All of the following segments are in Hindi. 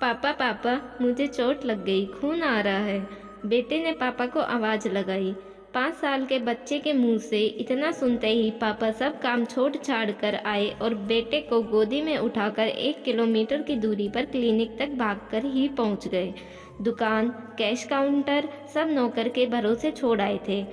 पापा पापा, मुझे चोट लग गई, खून आ रहा है। बेटे ने पापा को आवाज़ लगाई। 5 साल के बच्चे के मुंह से इतना सुनते ही पापा सब काम छोड़ छाड़ कर आए और बेटे को गोदी में उठाकर 1 किलोमीटर की दूरी पर क्लिनिक तक भागकर ही पहुंच गए। दुकान, कैश काउंटर सब नौकर के भरोसे छोड़ आए थे।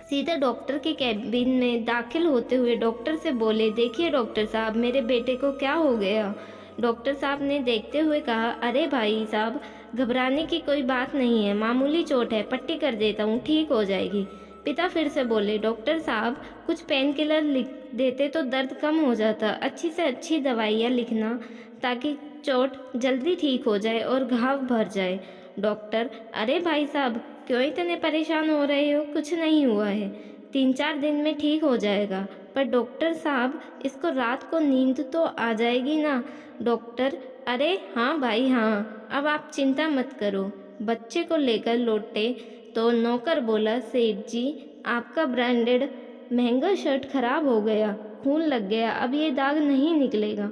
सीधे डॉक्टर के कैबिन में दाखिल होते हुए डॉक्टर से बोले, देखिए डॉक्टर साहब, मेरे बेटे को क्या हो गया। डॉक्टर साहब ने देखते हुए कहा, अरे भाई साहब, घबराने की कोई बात नहीं है, मामूली चोट है, पट्टी कर देता हूँ, ठीक हो जाएगी। पिता फिर से बोले, डॉक्टर साहब, कुछ पेन किलर लिख देते तो दर्द कम हो जाता। अच्छी से अच्छी दवाइयाँ लिखना ताकि चोट जल्दी ठीक हो जाए और घाव भर जाए। डॉक्टर, अरे भाई साहब, क्यों इतने परेशान हो रहे हो, कुछ नहीं हुआ है, 3-4 दिन में ठीक हो जाएगा। पर डॉक्टर साहब, इसको रात को नींद तो आ जाएगी ना। डॉक्टर, अरे हाँ भाई हाँ, अब आप चिंता मत करो। बच्चे को लेकर लौटे तो नौकर बोला, सेठ जी, आपका ब्रांडेड महंगा शर्ट खराब हो गया, खून लग गया, अब ये दाग नहीं निकलेगा।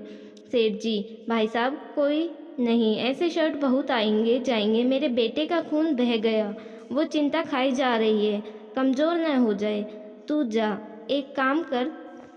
सेठ जी, भाई साहब, कोई नहीं, ऐसे शर्ट बहुत आएंगे जाएंगे, मेरे बेटे का खून बह गया, वो चिंता खाई जा रही है, कमज़ोर न हो जाए। तू जा, एक काम कर,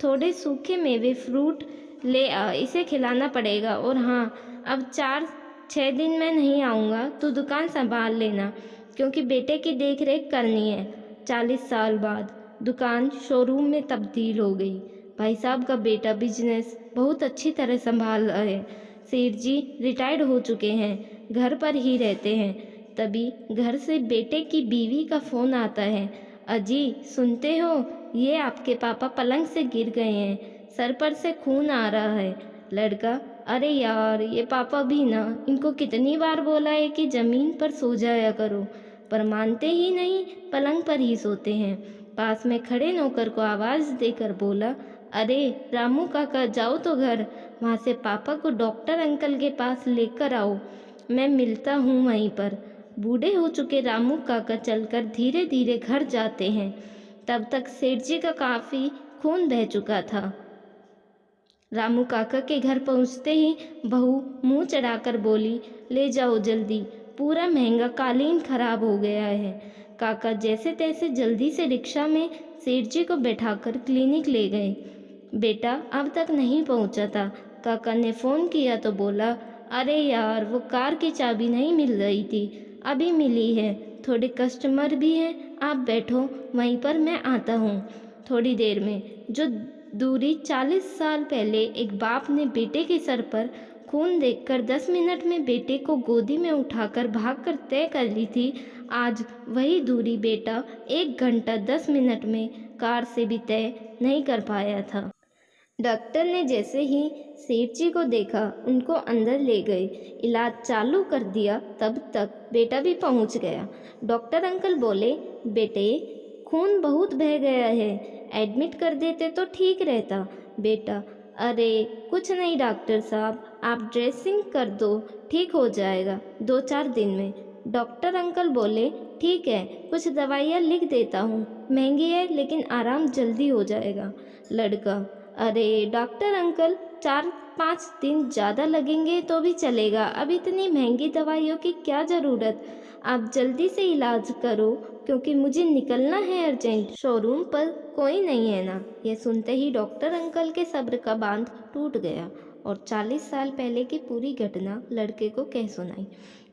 थोड़े सूखे मेवे फ्रूट ले आ, इसे खिलाना पड़ेगा। और हाँ, अब 4-6 दिन मैं नहीं आऊँगा, तू दुकान संभाल लेना, क्योंकि बेटे की देख रेख करनी है। 40 साल बाद दुकान शोरूम में तब्दील हो गई। भाई साहब का बेटा बिजनेस बहुत अच्छी तरह संभाल रहा है। सेठ जी रिटायर्ड हो चुके हैं, घर पर ही रहते हैं। तभी घर से बेटे की बीवी का फ़ोन आता है, अजी सुनते हो, ये आपके पापा पलंग से गिर गए हैं, सर पर से खून आ रहा है। लड़का, अरे यार, ये पापा भी ना, इनको कितनी बार बोला है कि ज़मीन पर सो जाया करो, पर मानते ही नहीं, पलंग पर ही सोते हैं। पास में खड़े नौकर को आवाज़ देकर बोला, अरे रामू काका, जाओ तो घर, वहाँ से पापा को डॉक्टर अंकल के पास लेकर आओ, मैं मिलता हूँ वहीं पर। बूढ़े हो चुके रामू काका चलकर धीरे धीरे घर जाते हैं। तब तक सेठ जी का काफ़ी खून बह चुका था। रामू काका के घर पहुंचते ही बहू मुंह चढ़ाकर बोली, ले जाओ जल्दी, पूरा महंगा कालीन खराब हो गया है। काका जैसे तैसे जल्दी से रिक्शा में सेठ जी को बैठाकर क्लिनिक ले गए। बेटा अब तक नहीं पहुंचा था। काका ने फ़ोन किया तो बोला, अरे यार, वो कार की चाबी नहीं मिल रही थी, अभी मिली है, थोड़े कस्टमर भी हैं, आप बैठो वहीं पर, मैं आता हूँ थोड़ी देर में। जो दूरी 40 साल पहले एक बाप ने बेटे के सर पर खून देखकर 10 मिनट में बेटे को गोदी में उठाकर भागकर तय कर ली थी, आज वही दूरी बेटा 1 घंटा 10 मिनट में कार से भी तय नहीं कर पाया था। डॉक्टर ने जैसे ही सेठ जी को देखा, उनको अंदर ले गए, इलाज चालू कर दिया। तब तक बेटा भी पहुंच गया। डॉक्टर अंकल बोले, बेटे खून बहुत बह गया है, एडमिट कर देते तो ठीक रहता। बेटा, अरे कुछ नहीं डॉक्टर साहब, आप ड्रेसिंग कर दो, ठीक हो जाएगा 2-4 दिन में। डॉक्टर अंकल बोले, ठीक है, कुछ दवाइयाँ लिख देता हूँ, महंगी है लेकिन आराम जल्दी हो जाएगा। लड़का, अरे डॉक्टर अंकल, 4-5 दिन ज़्यादा लगेंगे तो भी चलेगा, अब इतनी महंगी दवाइयों की क्या ज़रूरत, आप जल्दी से इलाज करो, क्योंकि मुझे निकलना है अर्जेंट, शोरूम पर कोई नहीं है ना। यह सुनते ही डॉक्टर अंकल के सब्र का बांध टूट गया और 40 साल पहले की पूरी घटना लड़के को कह सुनाई।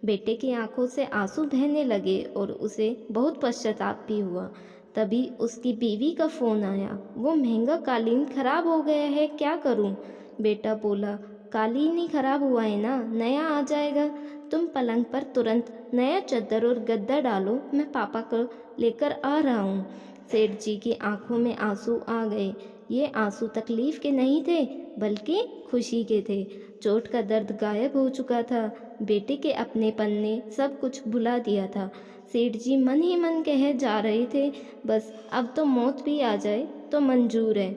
बेटे की आंखों से आंसू बहने लगे और उसे बहुत पश्चाताप भी हुआ। तभी उसकी बीवी का फ़ोन आया, वो महंगा कालीन खराब हो गया है, क्या करूं? बेटा बोला, कालीन ही खराब हुआ है ना, नया आ जाएगा, तुम पलंग पर तुरंत नया चादर और गद्दा डालो, मैं पापा को लेकर आ रहा हूँ। सेठ जी की आंखों में आंसू आ गए। ये आंसू तकलीफ के नहीं थे, बल्कि खुशी के थे। चोट का दर्द गायब हो चुका था, बेटे के अपनेपन ने सब कुछ भुला दिया था। सेठ जी मन ही मन कहे जा रहे थे, बस अब तो मौत भी आ जाए तो मंजूर है।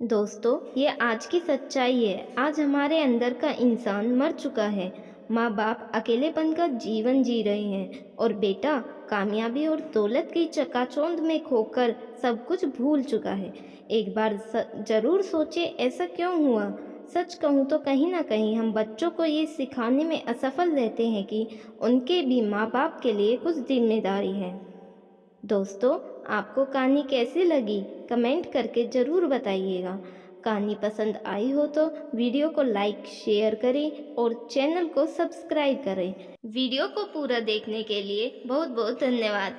दोस्तों, ये आज की सच्चाई है। आज हमारे अंदर का इंसान मर चुका है। माँ बाप अकेलेपन का जीवन जी रहे हैं और बेटा कामयाबी और दौलत की चकाचौंध में खोकर सब कुछ भूल चुका है। एक बार जरूर सोचे, ऐसा क्यों हुआ? सच कहूँ तो कहीं ना कहीं हम बच्चों को ये सिखाने में असफल रहते हैं कि उनके भी माँ बाप के लिए कुछ जिम्मेदारी है। दोस्तों, आपको कहानी कैसी लगी कमेंट करके ज़रूर बताइएगा। कहानी पसंद आई हो तो वीडियो को लाइक शेयर करें और चैनल को सब्सक्राइब करें। वीडियो को पूरा देखने के लिए बहुत बहुत धन्यवाद।